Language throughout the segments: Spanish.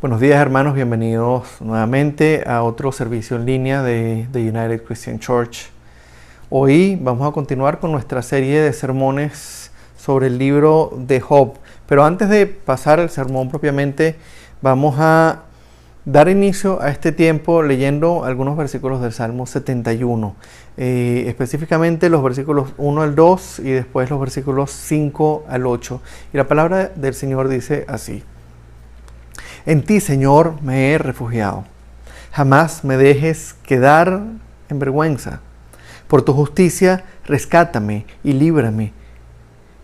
Buenos días, hermanos, bienvenidos nuevamente a otro servicio en línea de United Christian Church. Hoy vamos a continuar con nuestra serie de sermones sobre el libro de Job. Pero antes de pasar al sermón propiamente, vamos a dar inicio a este tiempo leyendo algunos versículos del Salmo 71. Específicamente los versículos 1 al 2 y después los versículos 5 al 8. Y la palabra del Señor dice así: En ti, Señor, me he refugiado. Jamás me dejes quedar en vergüenza. Por tu justicia, rescátame y líbrame.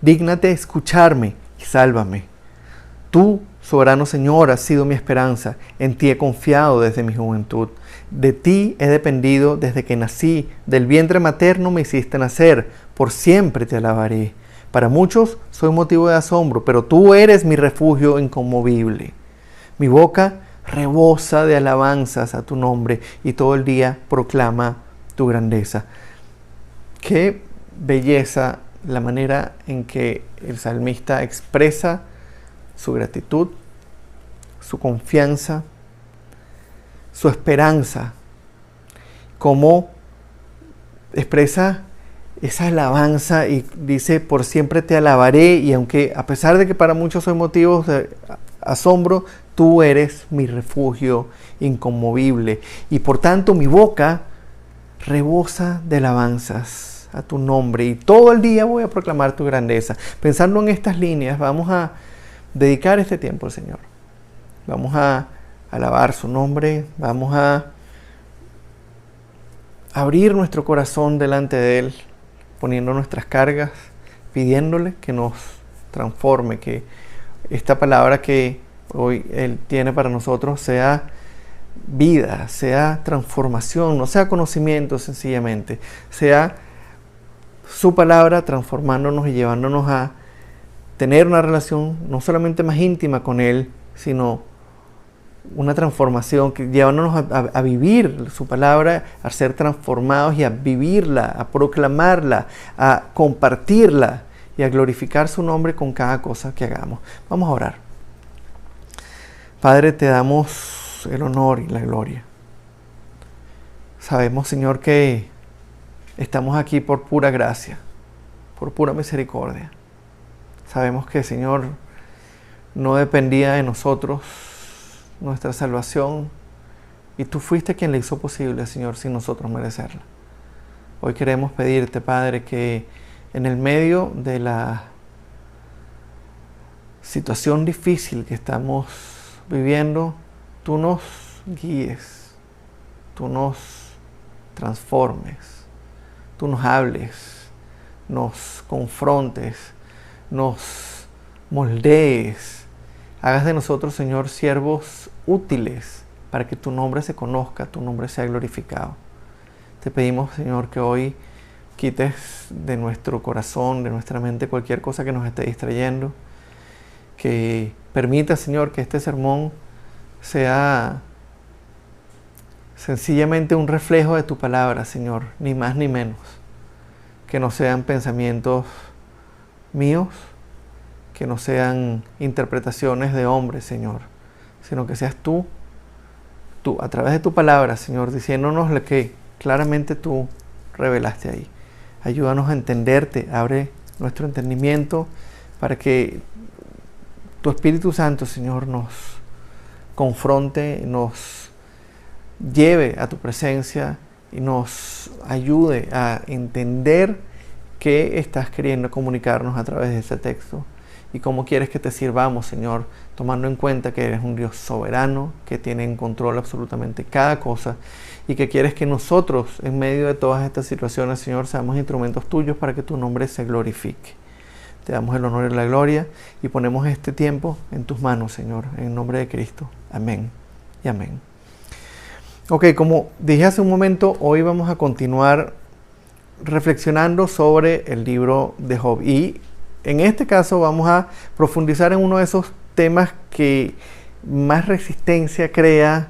Dígnate escucharme y sálvame. Tú, soberano Señor, has sido mi esperanza. En ti he confiado desde mi juventud. De ti he dependido desde que nací. Del vientre materno me hiciste nacer. Por siempre te alabaré. Para muchos soy motivo de asombro, pero tú eres mi refugio inconmovible. Mi boca rebosa de alabanzas a tu nombre y todo el día proclama tu grandeza. Qué belleza la manera en que el salmista expresa su gratitud, su confianza, su esperanza. Cómo expresa esa alabanza y dice: por siempre te alabaré, y aunque a pesar de que para muchos soy motivos de asombro, tú eres mi refugio inconmovible, y por tanto mi boca rebosa de alabanzas a tu nombre, y todo el día voy a proclamar tu grandeza. Pensando en estas líneas, vamos a dedicar este tiempo al Señor. Vamos a alabar su nombre, vamos a abrir nuestro corazón delante de Él, poniendo nuestras cargas, pidiéndole que nos transforme, que esta palabra que hoy Él tiene para nosotros sea vida, sea transformación, no sea conocimiento sencillamente, sea su palabra transformándonos y llevándonos a tener una relación no solamente más íntima con Él, sino una transformación, que llevándonos a vivir su palabra, a ser transformados y a vivirla, a proclamarla, a compartirla y a glorificar su nombre con cada cosa que hagamos. Vamos a orar. Padre, te damos el honor y la gloria. Sabemos, Señor, que estamos aquí por pura gracia, por pura misericordia. Sabemos que, Señor, no dependía de nosotros nuestra salvación, y tú fuiste quien la hizo posible, Señor, sin nosotros merecerla. Hoy queremos pedirte, Padre, que en el medio de la situación difícil que estamos viviendo, tú nos guíes, tú nos transformes, tú nos hables, nos confrontes, nos moldees, hagas de nosotros, Señor, siervos útiles para que tu nombre se conozca, tu nombre sea glorificado. Te pedimos, Señor, que hoy quites de nuestro corazón, de nuestra mente, cualquier cosa que nos esté distrayendo, que permita, Señor, que este sermón sea sencillamente un reflejo de tu palabra, Señor, ni más ni menos. Que no sean pensamientos míos, que no sean interpretaciones de hombres, Señor, sino que seas tú, a través de tu palabra, Señor, diciéndonos lo que claramente tú revelaste ahí. Ayúdanos a entenderte, abre nuestro entendimiento para que tu Espíritu Santo, Señor, nos confronte, nos lleve a tu presencia y nos ayude a entender qué estás queriendo comunicarnos a través de este texto y cómo quieres que te sirvamos, Señor, tomando en cuenta que eres un Dios soberano, que tiene en control absolutamente cada cosa y que quieres que nosotros, en medio de todas estas situaciones, Señor, seamos instrumentos tuyos para que tu nombre se glorifique. Te damos el honor y la gloria y ponemos este tiempo en tus manos, Señor, en el nombre de Cristo. Amén y amén. Ok, como dije hace un momento, hoy vamos a continuar reflexionando sobre el libro de Job. Y en este caso vamos a profundizar en uno de esos temas que más resistencia crea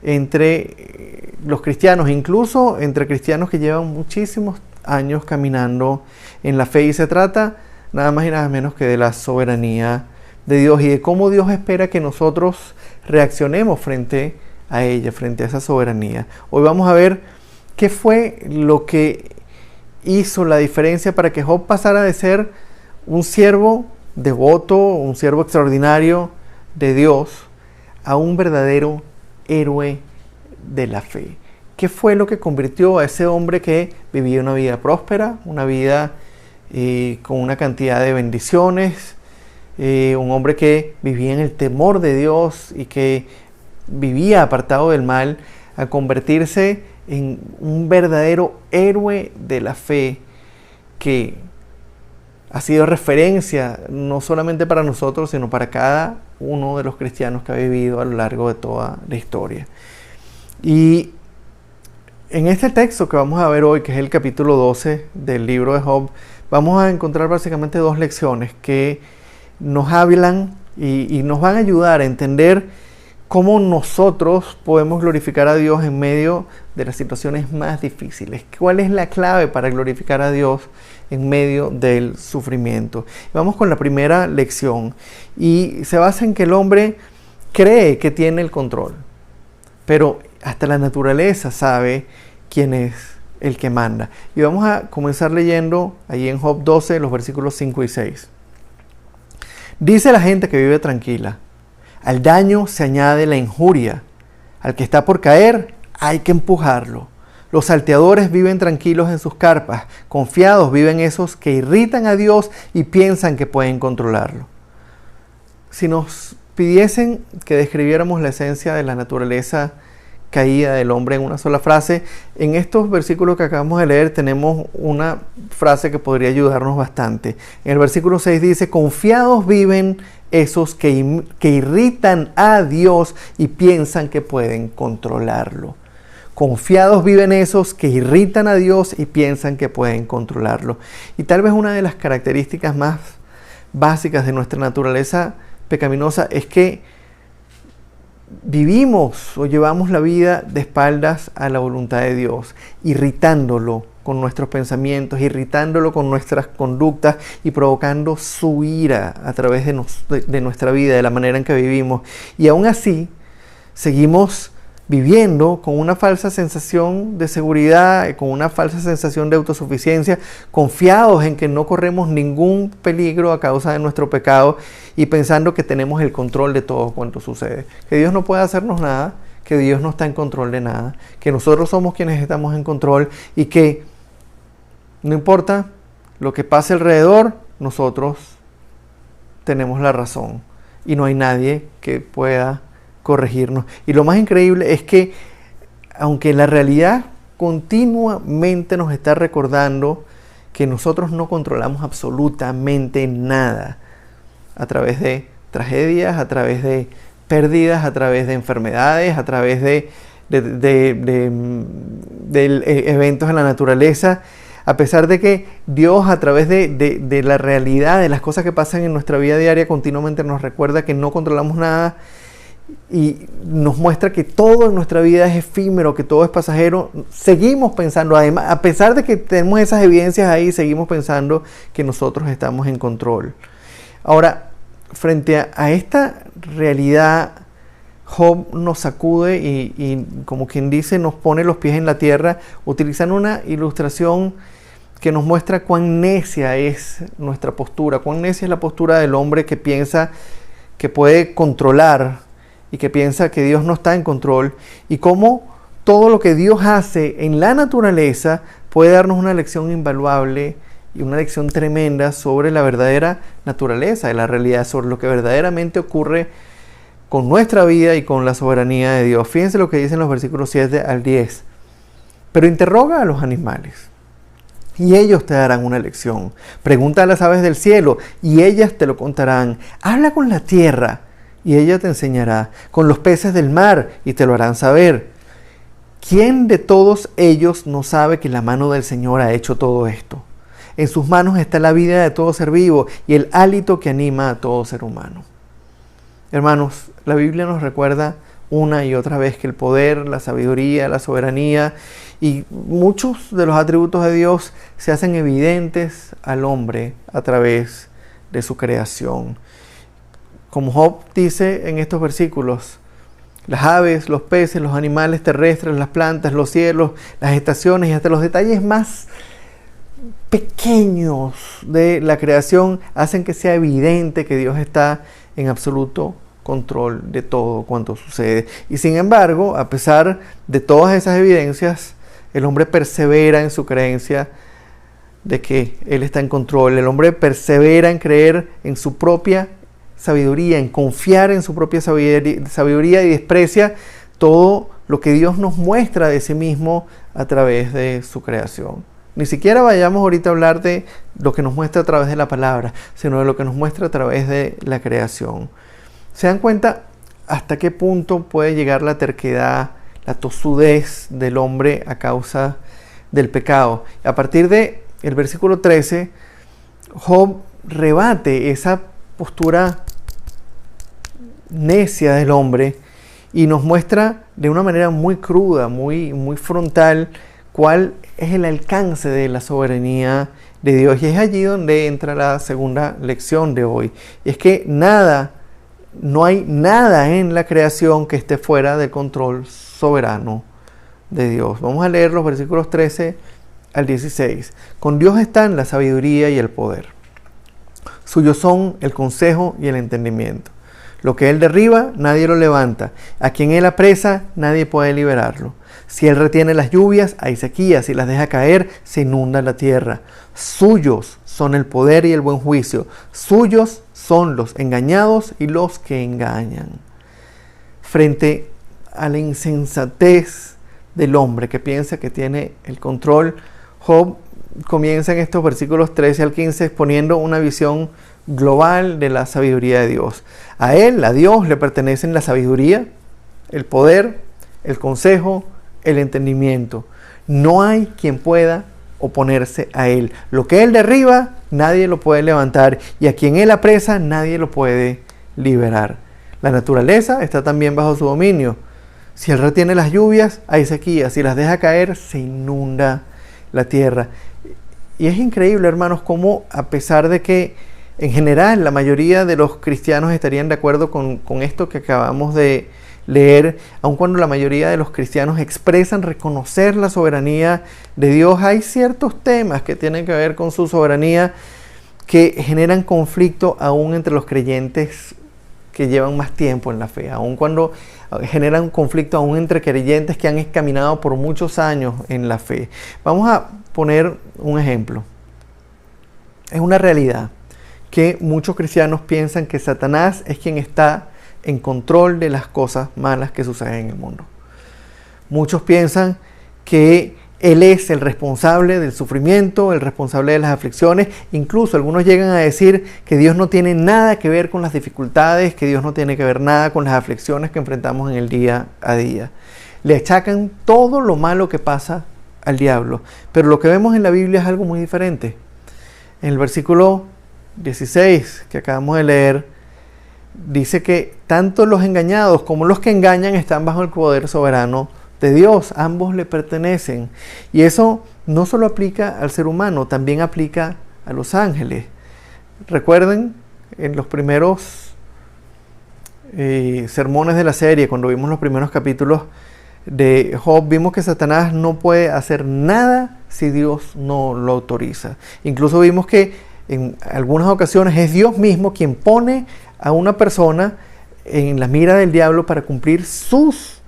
entre los cristianos, incluso entre cristianos que llevan muchísimos años caminando en la fe, y se trata nada más y nada menos que de la soberanía de Dios y de cómo Dios espera que nosotros reaccionemos frente a ella, frente a esa soberanía. Hoy vamos a ver qué fue lo que hizo la diferencia para que Job pasara de ser un siervo devoto, un siervo extraordinario de Dios, a un verdadero héroe de la fe. ¿Qué fue lo que convirtió a ese hombre que vivía una vida próspera, una vida con una cantidad de bendiciones, un hombre que vivía en el temor de Dios y que vivía apartado del mal, a convertirse en un verdadero héroe de la fe que ha sido referencia no solamente para nosotros, sino para cada uno de los cristianos que ha vivido a lo largo de toda la historia? Y en este texto que vamos a ver hoy, que es el capítulo 12 del libro de Job, vamos a encontrar básicamente dos lecciones que nos hablan y nos van a ayudar a entender cómo nosotros podemos glorificar a Dios en medio de las situaciones más difíciles. ¿Cuál es la clave para glorificar a Dios en medio del sufrimiento? Vamos con la primera lección, y se basa en que el hombre cree que tiene el control, pero hasta la naturaleza sabe quién es el que manda. Y vamos a comenzar leyendo ahí en Job 12, los versículos 5 y 6. Dice la gente que vive tranquila: al daño se añade la injuria. Al que está por caer, hay que empujarlo. Los salteadores viven tranquilos en sus carpas. Confiados viven esos que irritan a Dios y piensan que pueden controlarlo. Si nos pidiesen que describiéramos la esencia de la naturaleza caída del hombre en una sola frase, en estos versículos que acabamos de leer tenemos una frase que podría ayudarnos bastante. En el versículo 6 dice: confiados viven esos que irritan a Dios y piensan que pueden controlarlo. Confiados viven esos que irritan a Dios y piensan que pueden controlarlo. Y tal vez una de las características más básicas de nuestra naturaleza pecaminosa es que vivimos o llevamos la vida de espaldas a la voluntad de Dios, irritándolo con nuestros pensamientos, irritándolo con nuestras conductas y provocando su ira a través de nuestra vida, de la manera en que vivimos. Y aún así, seguimos viviendo con una falsa sensación de seguridad, con una falsa sensación de autosuficiencia, confiados en que no corremos ningún peligro a causa de nuestro pecado y pensando que tenemos el control de todo cuanto sucede. Que Dios no puede hacernos nada, que Dios no está en control de nada, que nosotros somos quienes estamos en control y que no importa lo que pase alrededor, nosotros tenemos la razón y no hay nadie que pueda corregirnos. Y lo más increíble es que, aunque la realidad continuamente nos está recordando que nosotros no controlamos absolutamente nada, a través de tragedias, a través de pérdidas, a través de enfermedades, a través de eventos en la naturaleza, a pesar de que Dios, a través de la realidad, de las cosas que pasan en nuestra vida diaria, continuamente nos recuerda que no controlamos nada y nos muestra que todo en nuestra vida es efímero, que todo es pasajero, seguimos pensando, además, a pesar de que tenemos esas evidencias ahí, seguimos pensando que nosotros estamos en control. Ahora, frente a esta realidad, Job nos sacude y como quien dice, nos pone los pies en la tierra, utilizando una ilustración que nos muestra cuán necia es nuestra postura, cuán necia es la postura del hombre que piensa que puede controlar y que piensa que Dios no está en control, y cómo todo lo que Dios hace en la naturaleza puede darnos una lección invaluable y una lección tremenda sobre la verdadera naturaleza de la realidad, sobre lo que verdaderamente ocurre con nuestra vida y con la soberanía de Dios. Fíjense lo que dicen los versículos 7 al 10. Pero interroga a los animales y ellos te darán una lección. Pregunta a las aves del cielo y ellas te lo contarán. Habla con la tierra y ella te enseñará, con los peces del mar y te lo harán saber. ¿Quién de todos ellos no sabe que la mano del Señor ha hecho todo esto? En sus manos está la vida de todo ser vivo y el hálito que anima a todo ser humano. Hermanos, la Biblia nos recuerda una y otra vez que el poder, la sabiduría, la soberanía y muchos de los atributos de Dios se hacen evidentes al hombre a través de su creación. Como Job dice en estos versículos, las aves, los peces, los animales terrestres, las plantas, los cielos, las estaciones y hasta los detalles más pequeños de la creación hacen que sea evidente que Dios está en absoluto control de todo cuanto sucede. Y sin embargo, a pesar de todas esas evidencias, el hombre persevera en su creencia de que Él está en control. El hombre persevera en creer en su propia sabiduría, en confiar en su propia sabiduría y desprecia todo lo que Dios nos muestra de sí mismo a través de su creación. Ni siquiera vayamos ahorita a hablar de lo que nos muestra a través de la palabra, sino de lo que nos muestra a través de la creación. ¿Se dan cuenta hasta qué punto puede llegar la terquedad, la tosudez del hombre a causa del pecado? A partir del versículo 13, Job rebate esa postura necia del hombre y nos muestra de una manera muy cruda, muy frontal, cuál es el alcance de la soberanía de Dios. Y es allí donde entra la segunda lección de hoy. Y es que no hay nada en la creación que esté fuera del control soberano de Dios. Vamos a leer los versículos 13 al 16. Con Dios están la sabiduría y el poder. Suyos son el consejo y el entendimiento. Lo que Él derriba, nadie lo levanta. A quien Él apresa, nadie puede liberarlo. Si Él retiene las lluvias, hay sequía. Si las deja caer, se inunda la tierra. Suyos son el poder y el buen juicio. Suyos son los engañados y los que engañan. Frente a la insensatez del hombre que piensa que tiene el control, Job comienza en estos versículos 13 al 15 exponiendo una visión global de la sabiduría de Dios. A Él, a Dios, le pertenecen la sabiduría, el poder, el consejo, el entendimiento. No hay quien pueda oponerse a Él. Lo que Él derriba, nadie lo puede levantar, y a quien Él apresa, nadie lo puede liberar. La naturaleza está también bajo su dominio. Si Él retiene las lluvias, hay sequía. Si las deja caer, se inunda la tierra. Y es increíble, hermanos, cómo a pesar de que en general la mayoría de los cristianos estarían de acuerdo con esto que acabamos de leer, aun cuando la mayoría de los cristianos expresan reconocer la soberanía de Dios, hay ciertos temas que tienen que ver con su soberanía que generan conflicto aún entre los creyentes que llevan más tiempo en la fe, aun cuando generan conflicto aún entre creyentes que han caminado por muchos años en la fe. Vamos a poner un ejemplo. Es una realidad que muchos cristianos piensan que Satanás es quien está en control de las cosas malas que suceden en el mundo. Muchos piensan que Él es el responsable del sufrimiento, el responsable de las aflicciones. Incluso algunos llegan a decir que Dios no tiene nada que ver con las dificultades, que Dios no tiene que ver nada con las aflicciones que enfrentamos en el día a día. Le achacan todo lo malo que pasa al diablo. Pero lo que vemos en la Biblia es algo muy diferente. En el versículo 16 que acabamos de leer, dice que tanto los engañados como los que engañan están bajo el poder soberano de Dios. Ambos le pertenecen. Y eso no solo aplica al ser humano, también aplica a los ángeles. Recuerden, en los primeros sermones de la serie, cuando vimos los primeros capítulos de Job, vimos que Satanás no puede hacer nada si Dios no lo autoriza. Incluso vimos que en algunas ocasiones es Dios mismo quien pone a una persona en la mira del diablo para cumplir sus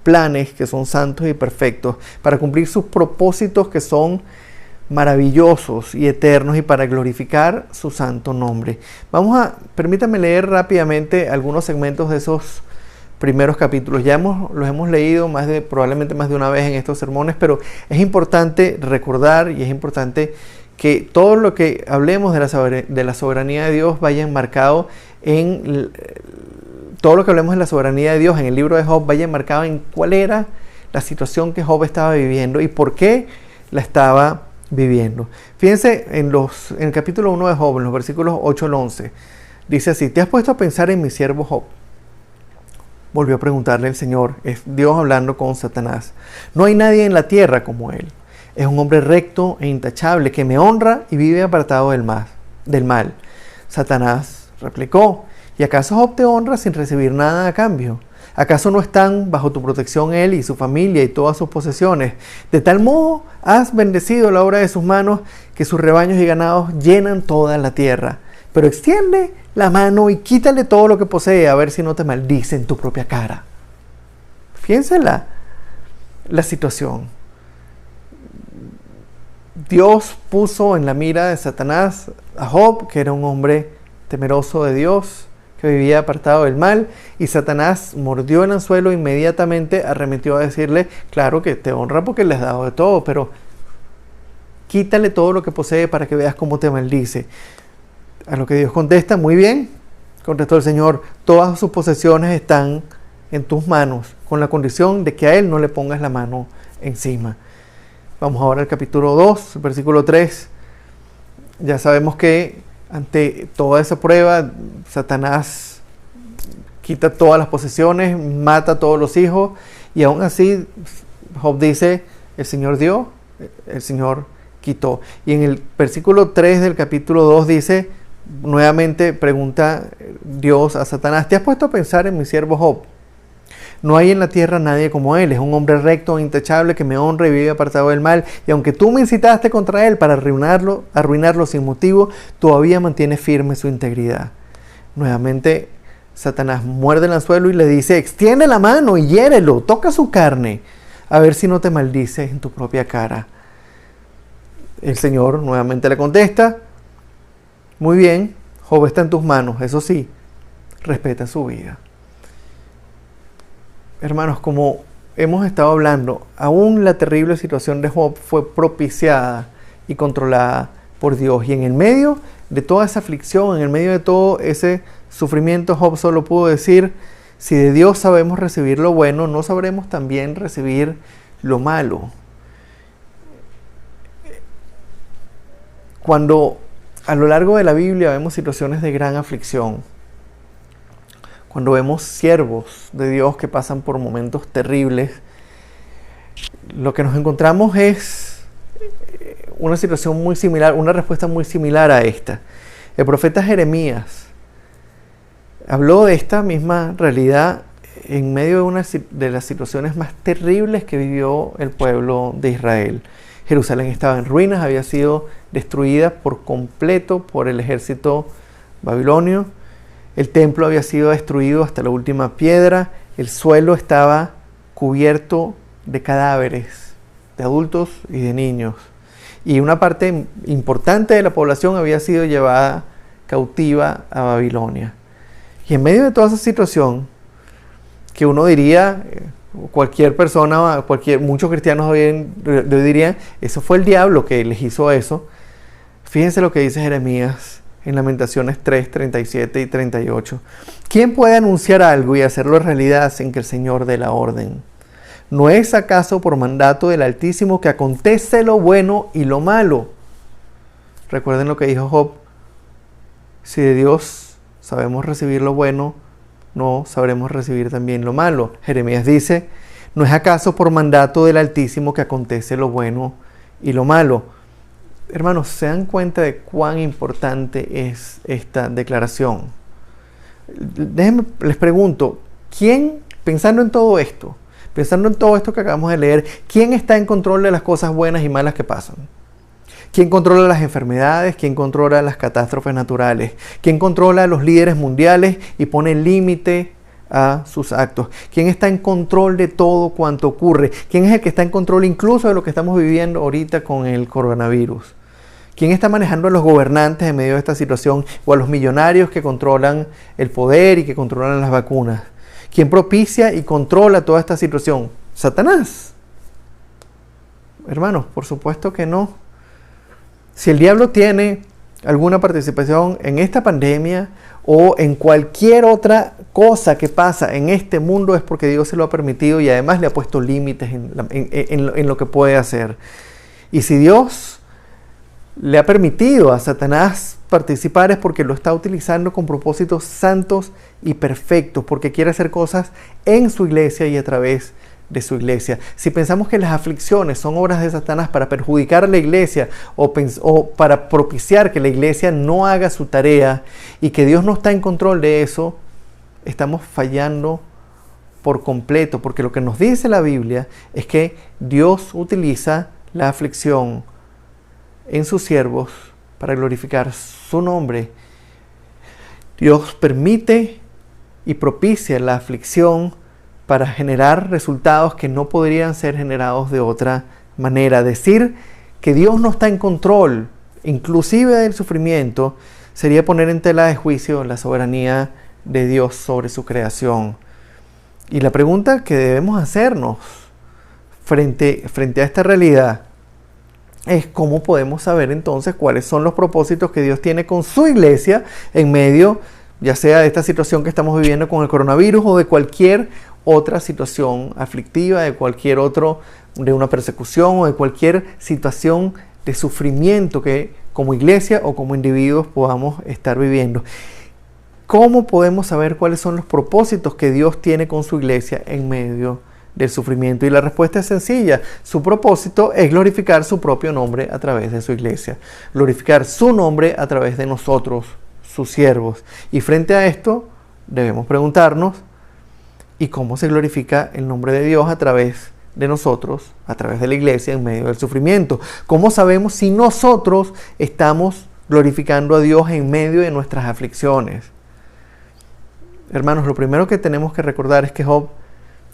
planes que son santos y perfectos, para cumplir sus propósitos que son maravillosos y eternos y para glorificar su santo nombre. Permítanme leer rápidamente algunos segmentos de esos primeros capítulos. Los hemos leído probablemente más de una vez en estos sermones, pero es importante recordar y es importante que todo lo que hablemos de la soberanía de Dios vaya enmarcado todo lo que hablemos de la soberanía de Dios en el libro de Job vaya enmarcado en cuál era la situación que Job estaba viviendo y por qué la estaba viviendo. Fíjense en el capítulo 1 de Job, en los versículos 8 al 11. Dice así: ¿te has puesto a pensar en mi siervo Job? Volvió a preguntarle el Señor, es Dios hablando con Satanás. No hay nadie en la tierra como él. Es un hombre recto e intachable que me honra y vive apartado del mal. Satanás replicó: ¿y acaso Job te honra sin recibir nada a cambio? ¿Acaso no están bajo tu protección él y su familia y todas sus posesiones? De tal modo has bendecido la obra de sus manos, que sus rebaños y ganados llenan toda la tierra. Pero extiende la mano y quítale todo lo que posee, a ver si no te maldice en tu propia cara. Fíjense la situación. Dios puso en la mira de Satanás a Job, que era un hombre temeroso de Dios, que vivía apartado del mal, y Satanás mordió el anzuelo, inmediatamente arremetió a decirle: claro que te honra porque le has dado de todo, pero quítale todo lo que posee para que veas cómo te maldice. A lo que Dios contesta: muy bien, contestó el Señor, todas sus posesiones están en tus manos, con la condición de que a él no le pongas la mano encima. Vamos ahora al capítulo 2, versículo 3. Ya sabemos que ante toda esa prueba, Satanás quita todas las posesiones, mata a todos los hijos, y aún así Job dice: el Señor dio, el Señor quitó. Y en el versículo 3 del capítulo 2 dice, nuevamente pregunta Dios a Satanás: ¿te has puesto a pensar en mi siervo Job? No hay en la tierra nadie como él, es un hombre recto e intachable que me honra y vive apartado del mal, y aunque tú me incitaste contra él para arruinarlo sin motivo, todavía mantiene firme su integridad. Nuevamente Satanás muerde el anzuelo y le dice: extiende la mano y hiérelo, toca su carne, a ver si no te maldices en tu propia cara. El Señor nuevamente le contesta: muy bien, Job está en tus manos, eso sí, respeta su vida. Hermanos, como hemos estado hablando, aún la terrible situación de Job fue propiciada y controlada por Dios. Y en el medio de toda esa aflicción, en el medio de todo ese sufrimiento, Job solo pudo decir: si de Dios sabemos recibir lo bueno, ¿no sabremos también recibir lo malo? Cuando a lo largo de la Biblia vemos situaciones de gran aflicción, cuando vemos siervos de Dios que pasan por momentos terribles, lo que nos encontramos es una situación muy similar, una respuesta muy similar a esta. El profeta Jeremías habló de esta misma realidad en medio de una de las situaciones más terribles que vivió el pueblo de Israel. Jerusalén estaba en ruinas, había sido destruida por completo por el ejército babilonio. El templo había sido destruido hasta la última piedra. El suelo estaba cubierto de cadáveres de adultos y de niños. Y una parte importante de la población había sido llevada cautiva a Babilonia. Y en medio de toda esa situación, que uno diría, cualquier persona, muchos cristianos hoy dirían: eso fue el diablo que les hizo eso. Fíjense lo que dice Jeremías en Lamentaciones 3, 37 y 38. ¿Quién puede anunciar algo y hacerlo realidad sin que el Señor dé la orden? ¿No es acaso por mandato del Altísimo que acontece lo bueno y lo malo? Recuerden lo que dijo Job: si de Dios sabemos recibir lo bueno, no sabremos recibir también lo malo. Jeremías dice: ¿no es acaso por mandato del Altísimo que acontece lo bueno y lo malo? Hermanos, ¿se dan cuenta de cuán importante es esta declaración? Déjenme, les pregunto, ¿quién, pensando en todo esto que acabamos de leer, quién está en control de las cosas buenas y malas que pasan? ¿Quién controla las enfermedades? ¿Quién controla las catástrofes naturales? ¿Quién controla a los líderes mundiales y pone límite a sus actos? ¿Quién está en control de todo cuanto ocurre? ¿Quién es el que está en control incluso de lo que estamos viviendo ahorita con el coronavirus? ¿Quién está manejando a los gobernantes en medio de esta situación, o a los millonarios que controlan el poder y que controlan las vacunas? ¿Quién propicia y controla toda esta situación? ¿Satanás? Hermanos, por supuesto que no. Si el diablo tiene alguna participación en esta pandemia o en cualquier otra cosa que pasa en este mundo, es porque Dios se lo ha permitido y además le ha puesto límites en lo que puede hacer. Y si Dios le ha permitido a Satanás participar es porque lo está utilizando con propósitos santos y perfectos, porque quiere hacer cosas en su iglesia y a través de su iglesia. Si pensamos que las aflicciones son obras de Satanás para perjudicar a la iglesia o para propiciar que la iglesia no haga su tarea y que Dios no está en control de eso, estamos fallando por completo, porque lo que nos dice la Biblia es que Dios utiliza la aflicción en sus siervos para glorificar su nombre. Dios permite y propicia la aflicción para generar resultados que no podrían ser generados de otra manera. Decir que Dios no está en control, inclusive del sufrimiento, sería poner en tela de juicio la soberanía de Dios sobre su creación. Y la pregunta que debemos hacernos frente a esta realidad es cómo podemos saber entonces cuáles son los propósitos que Dios tiene con su iglesia en medio, ya sea de esta situación que estamos viviendo con el coronavirus o de cualquier otra situación aflictiva, de una persecución o de cualquier situación de sufrimiento que como iglesia o como individuos podamos estar viviendo. ¿Cómo podemos saber cuáles son los propósitos que Dios tiene con su iglesia en medio del sufrimiento? Y la respuesta es sencilla. Su propósito es glorificar su propio nombre a través de su iglesia. Glorificar su nombre a través de nosotros, sus siervos. Y frente a esto, debemos preguntarnos, ¿y cómo se glorifica el nombre de Dios a través de nosotros, a través de la iglesia en medio del sufrimiento? ¿Cómo sabemos si nosotros estamos glorificando a Dios en medio de nuestras aflicciones? Hermanos, lo primero que tenemos que recordar es que Job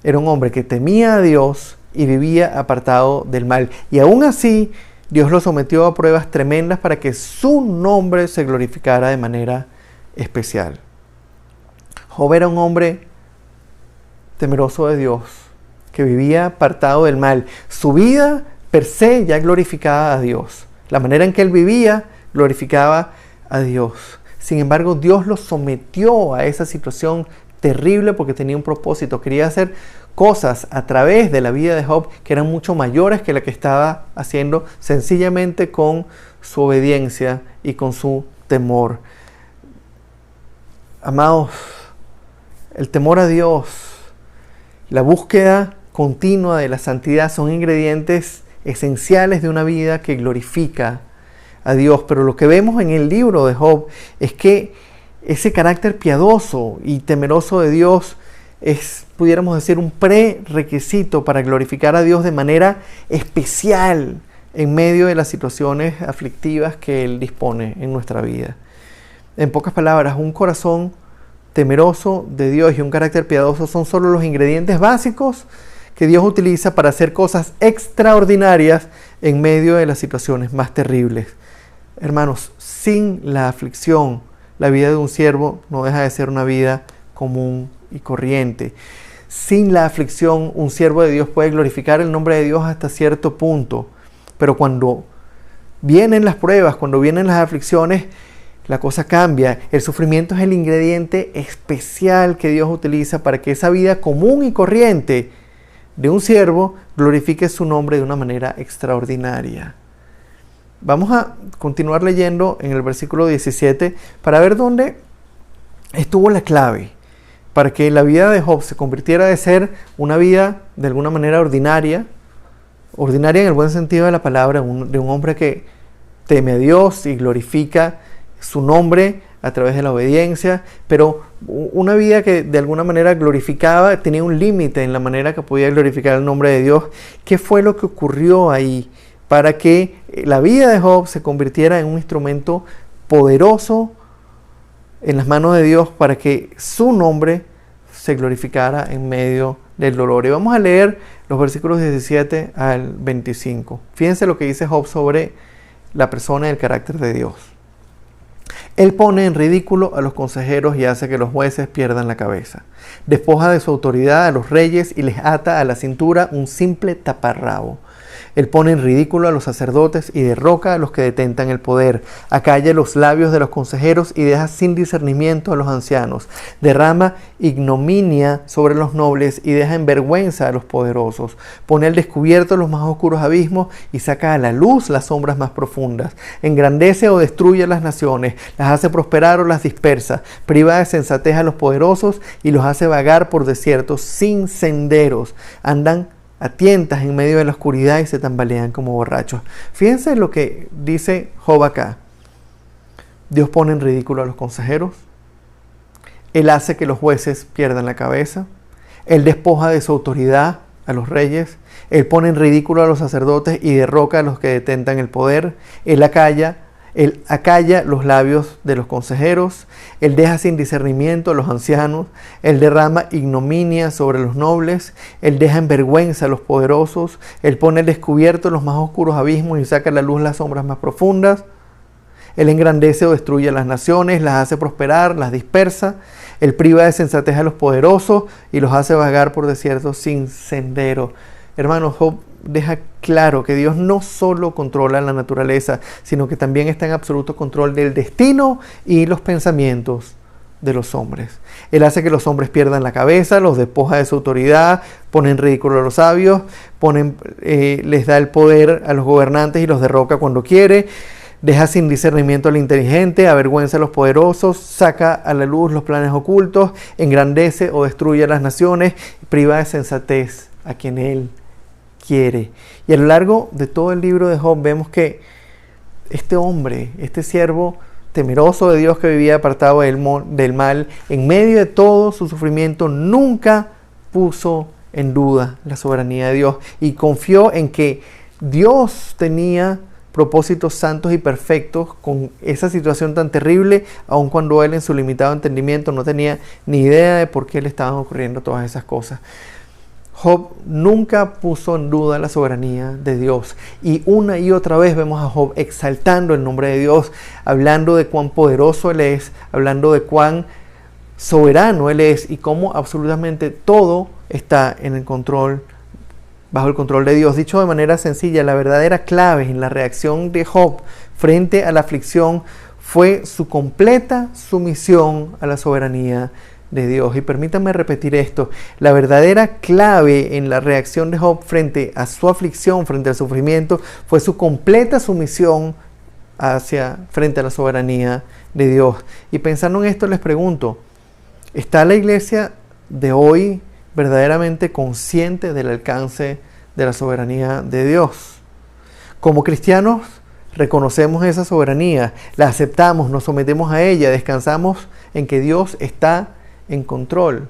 era un hombre que temía a Dios y vivía apartado del mal. Y aún así, Dios lo sometió a pruebas tremendas para que su nombre se glorificara de manera especial. Job era un hombre temeroso de Dios, que vivía apartado del mal. Su vida per se ya glorificaba a Dios. La manera en que él vivía glorificaba a Dios. Sin embargo, Dios lo sometió a esa situación terrible porque tenía un propósito. Quería hacer cosas a través de la vida de Job que eran mucho mayores que la que estaba haciendo sencillamente con su obediencia y con su temor. Amados, el temor a Dios, la búsqueda continua de la santidad son ingredientes esenciales de una vida que glorifica a Dios. Pero lo que vemos en el libro de Job es que ese carácter piadoso y temeroso de Dios es, pudiéramos decir, un prerequisito para glorificar a Dios de manera especial en medio de las situaciones aflictivas que Él dispone en nuestra vida. En pocas palabras, un corazón temeroso de Dios y un carácter piadoso son solo los ingredientes básicos que Dios utiliza para hacer cosas extraordinarias en medio de las situaciones más terribles. Hermanos, sin la aflicción, la vida de un siervo no deja de ser una vida común y corriente. Sin la aflicción, un siervo de Dios puede glorificar el nombre de Dios hasta cierto punto. Pero cuando vienen las pruebas, cuando vienen las aflicciones, la cosa cambia. El sufrimiento es el ingrediente especial que Dios utiliza para que esa vida común y corriente de un siervo glorifique su nombre de una manera extraordinaria. Vamos a continuar leyendo en el versículo 17 para ver dónde estuvo la clave para que la vida de Job se convirtiera de ser una vida de alguna manera ordinaria en el buen sentido de la palabra, de un hombre que teme a Dios y glorifica su nombre a través de la obediencia, pero una vida que de alguna manera glorificaba, tenía un límite en la manera que podía glorificar el nombre de Dios. ¿Qué fue lo que ocurrió ahí para que la vida de Job se convirtiera en un instrumento poderoso en las manos de Dios para que su nombre se glorificara en medio del dolor? Y vamos a leer los versículos 17 al 25. Fíjense lo que dice Job sobre la persona y el carácter de Dios. Él pone en ridículo a los consejeros y hace que los jueces pierdan la cabeza. Despoja de su autoridad a los reyes y les ata a la cintura un simple taparrabo. Él pone en ridículo a los sacerdotes y derroca a los que detentan el poder. Acalla los labios de los consejeros y deja sin discernimiento a los ancianos. Derrama ignominia sobre los nobles y deja en vergüenza a los poderosos. Pone al descubierto los más oscuros abismos y saca a la luz las sombras más profundas. Engrandece o destruye a las naciones, las hace prosperar o las dispersa. Priva de sensatez a los poderosos y los hace vagar por desiertos sin senderos. Andan a tientas en medio de la oscuridad y se tambalean como borrachos. Fíjense lo que dice Job acá. Dios pone en ridículo a los consejeros. Él hace que los jueces pierdan la cabeza. Él despoja de su autoridad a los reyes. Él pone en ridículo a los sacerdotes y derroca a los que detentan el poder. Él acalla los labios de los consejeros. Él deja sin discernimiento a los ancianos. Él derrama ignominia sobre los nobles. Él deja en vergüenza a los poderosos. Él pone al descubierto los más oscuros abismos y saca a la luz las sombras más profundas. Él engrandece o destruye a las naciones, las hace prosperar, las dispersa. Él priva de sensatez a los poderosos y los hace vagar por desiertos sin sendero. Hermanos, Job deja claro que Dios no solo controla la naturaleza, sino que también está en absoluto control del destino y los pensamientos de los hombres. Él hace que los hombres pierdan la cabeza, los despoja de su autoridad, pone en ridículo a los sabios, les da el poder a los gobernantes y los derroca cuando quiere. Deja sin discernimiento al inteligente, avergüenza a los poderosos, saca a la luz los planes ocultos, engrandece o destruye a las naciones, priva de sensatez a quien Él quiere. Y a lo largo de todo el libro de Job vemos que este hombre, este siervo temeroso de Dios que vivía apartado del mal, en medio de todo su sufrimiento, nunca puso en duda la soberanía de Dios y confió en que Dios tenía propósitos santos y perfectos con esa situación tan terrible, aun cuando él en su limitado entendimiento no tenía ni idea de por qué le estaban ocurriendo todas esas cosas. Job nunca puso en duda la soberanía de Dios y una y otra vez vemos a Job exaltando el nombre de Dios, hablando de cuán poderoso Él es, hablando de cuán soberano Él es y cómo absolutamente todo está en el control, bajo el control de Dios. Dicho de manera sencilla, la verdadera clave en la reacción de Job frente a la aflicción fue su completa sumisión a la soberanía de Dios. Y permítanme repetir esto, la verdadera clave en la reacción de Job frente a su aflicción, frente al sufrimiento, fue su completa sumisión frente a la soberanía de Dios. Y pensando en esto les pregunto, ¿está la iglesia de hoy verdaderamente consciente del alcance de la soberanía de Dios? Como cristianos reconocemos esa soberanía, la aceptamos, nos sometemos a ella, descansamos en que Dios está en control.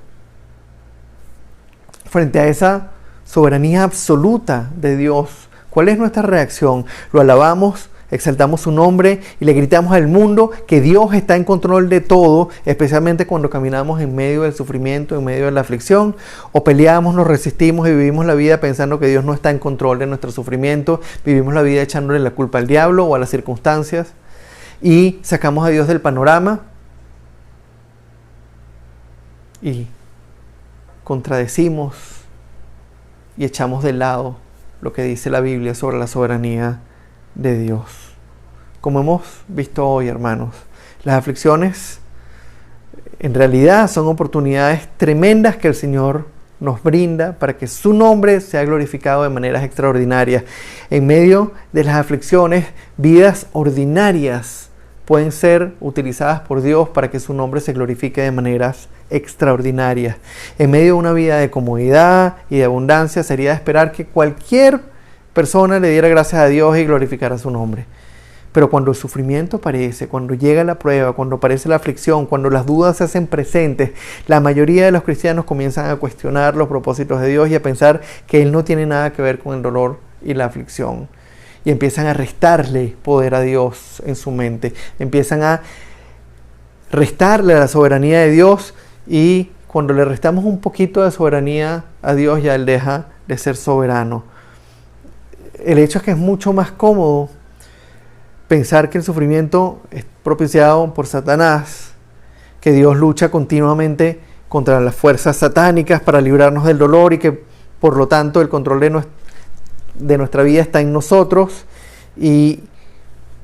Frente a esa soberanía absoluta de Dios, ¿cuál es nuestra reacción? ¿Lo alabamos, exaltamos su nombre y le gritamos al mundo que Dios está en control de todo, especialmente cuando caminamos en medio del sufrimiento, en medio de la aflicción? ¿O peleamos, nos resistimos y vivimos la vida pensando que Dios no está en control de nuestro sufrimiento? Vivimos la vida echándole la culpa al diablo o a las circunstancias y sacamos a Dios del panorama y contradecimos y echamos de lado lo que dice la Biblia sobre la soberanía de Dios. Como hemos visto hoy, hermanos, las aflicciones en realidad son oportunidades tremendas que el Señor nos brinda para que su nombre sea glorificado de maneras extraordinarias. En medio de las aflicciones, vidas ordinarias pueden ser utilizadas por Dios para que su nombre se glorifique de maneras extraordinarias. En medio de una vida de comodidad y de abundancia, sería de esperar que cualquier persona le diera gracias a Dios y glorificara su nombre. Pero cuando el sufrimiento aparece, cuando llega la prueba, cuando aparece la aflicción, cuando las dudas se hacen presentes, la mayoría de los cristianos comienzan a cuestionar los propósitos de Dios y a pensar que Él no tiene nada que ver con el dolor y la aflicción. Y empiezan a restarle poder a Dios en su mente. Empiezan a restarle a la soberanía de Dios y cuando le restamos un poquito de soberanía a Dios, ya Él deja de ser soberano. El hecho es que es mucho más cómodo pensar que el sufrimiento es propiciado por Satanás, que Dios lucha continuamente contra las fuerzas satánicas para librarnos del dolor y que por lo tanto el control de nuestra vida está en nosotros y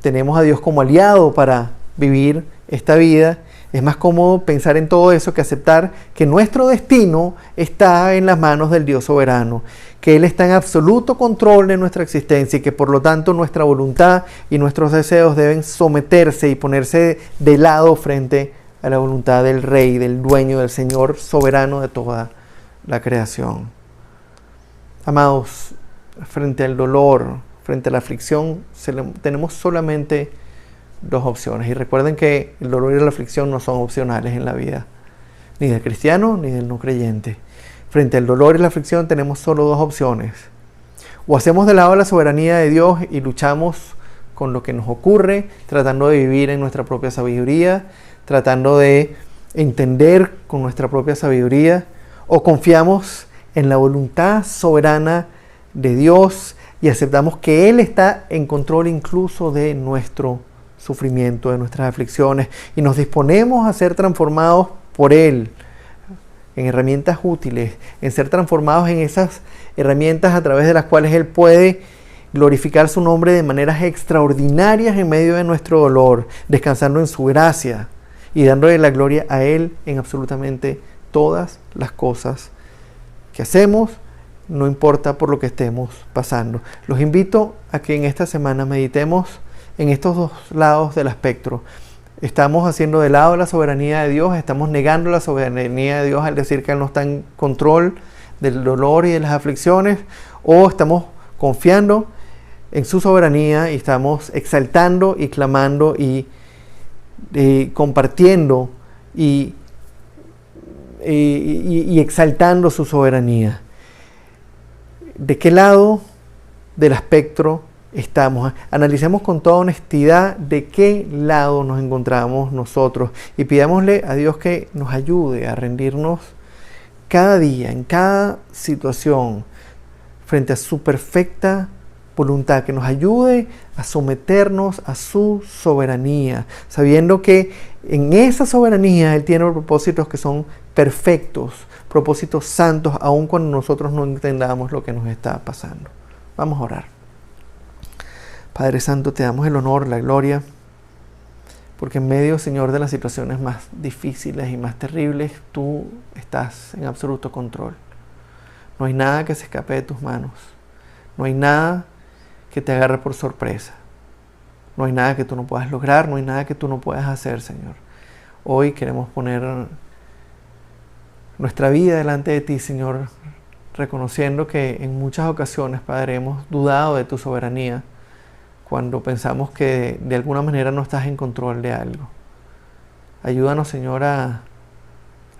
tenemos a Dios como aliado para vivir esta vida. Es más cómodo pensar en todo eso que aceptar que nuestro destino está en las manos del Dios soberano, que Él está en absoluto control de nuestra existencia y que por lo tanto nuestra voluntad y nuestros deseos deben someterse y ponerse de lado frente a la voluntad del Rey, del Dueño, del Señor soberano de toda la creación. Amados, frente al dolor, frente a la aflicción, tenemos solamente dos opciones. Y recuerden que el dolor y la aflicción no son opcionales en la vida, ni del cristiano ni del no creyente. Frente al dolor y la aflicción tenemos solo dos opciones. O hacemos de lado la soberanía de Dios y luchamos con lo que nos ocurre, tratando de vivir en nuestra propia sabiduría, tratando de entender con nuestra propia sabiduría, o confiamos en la voluntad soberana de Dios y aceptamos que Él está en control incluso de nuestro sufrimiento, de nuestras aflicciones, y nos disponemos a ser transformados por Él en herramientas útiles, en ser transformados en esas herramientas a través de las cuales Él puede glorificar su nombre de maneras extraordinarias en medio de nuestro dolor, descansando en su gracia y dándole la gloria a Él en absolutamente todas las cosas que hacemos, no importa por lo que estemos pasando. Los invito a que en esta semana meditemos en estos dos lados del espectro. Estamos haciendo de lado la soberanía de Dios, estamos negando la soberanía de Dios al decir que Él no está en control del dolor y de las aflicciones, o estamos confiando en su soberanía y estamos exaltando y clamando y compartiendo y exaltando su soberanía. ¿De qué lado del espectro estamos? Analicemos con toda honestidad de qué lado nos encontramos nosotros y pidámosle a Dios que nos ayude a rendirnos cada día, en cada situación, frente a su perfecta voluntad, que nos ayude a someternos a su soberanía, sabiendo que en esa soberanía Él tiene propósitos que son perfectos, propósitos santos, aun cuando nosotros no entendamos lo que nos está pasando. Vamos a orar. Padre Santo, te damos el honor, la gloria, porque en medio, Señor, de las situaciones más difíciles y más terribles, tú estás en absoluto control. No hay nada que se escape de tus manos. No hay nada que te agarre por sorpresa. No hay nada que tú no puedas lograr, no hay nada que tú no puedas hacer, Señor. Hoy queremos poner nuestra vida delante de ti, Señor, reconociendo que en muchas ocasiones, Padre, hemos dudado de tu soberanía cuando pensamos que de alguna manera no estás en control de algo. Ayúdanos, Señor, a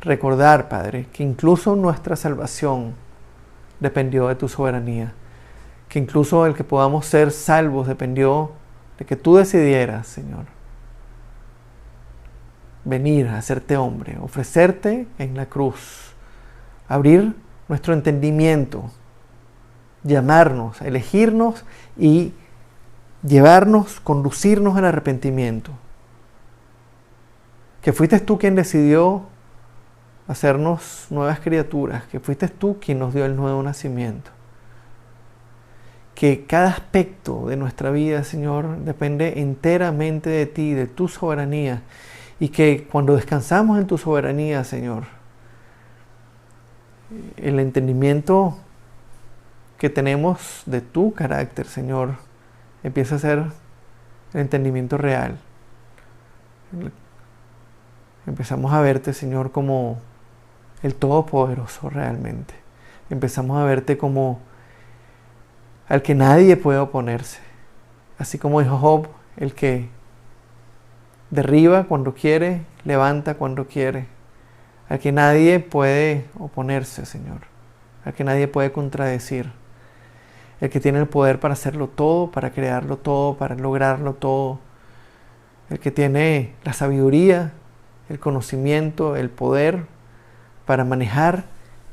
recordar, Padre, que incluso nuestra salvación dependió de tu soberanía, que incluso el que podamos ser salvos dependió de que tú decidieras, Señor, venir a hacerte hombre, ofrecerte en la cruz, abrir nuestro entendimiento, llamarnos, elegirnos y llevarnos, conducirnos al arrepentimiento. Que fuiste tú quien decidió hacernos nuevas criaturas, que fuiste tú quien nos dio el nuevo nacimiento. Que cada aspecto de nuestra vida, Señor, depende enteramente de ti, de tu soberanía, y que cuando descansamos en tu soberanía, Señor, el entendimiento que tenemos de tu carácter, Señor, empieza a ser el entendimiento real. Empezamos a verte, Señor, como el Todopoderoso realmente. Empezamos a verte como al que nadie puede oponerse. Así como dijo Job, el que derriba cuando quiere, levanta cuando quiere. Al que nadie puede oponerse, Señor. Al que nadie puede contradecir. El que tiene el poder para hacerlo todo, para crearlo todo, para lograrlo todo. El que tiene la sabiduría, el conocimiento, el poder para manejar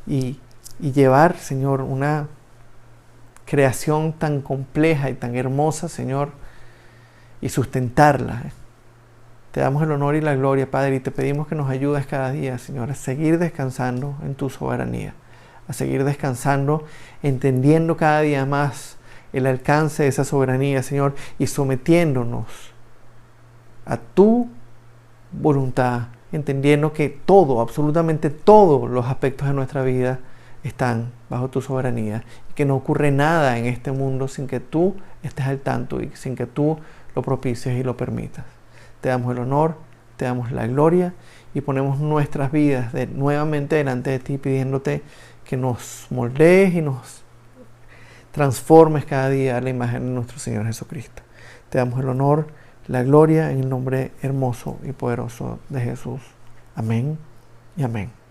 y llevar, Señor, una creación tan compleja y tan hermosa, Señor, y sustentarla. Te damos el honor y la gloria, Padre, y te pedimos que nos ayudes cada día, Señor, a seguir descansando en tu soberanía, a seguir descansando, entendiendo cada día más el alcance de esa soberanía, Señor, y sometiéndonos a tu voluntad, entendiendo que todo, absolutamente todos los aspectos de nuestra vida están bajo tu soberanía y que no ocurre nada en este mundo sin que tú estés al tanto y sin que tú lo propicies y lo permitas. Te damos el honor, te damos la gloria y ponemos nuestras vidas nuevamente delante de ti, pidiéndote que nos moldees y nos transformes cada día a la imagen de nuestro Señor Jesucristo. Te damos el honor, la gloria en el nombre hermoso y poderoso de Jesús. Amén y amén.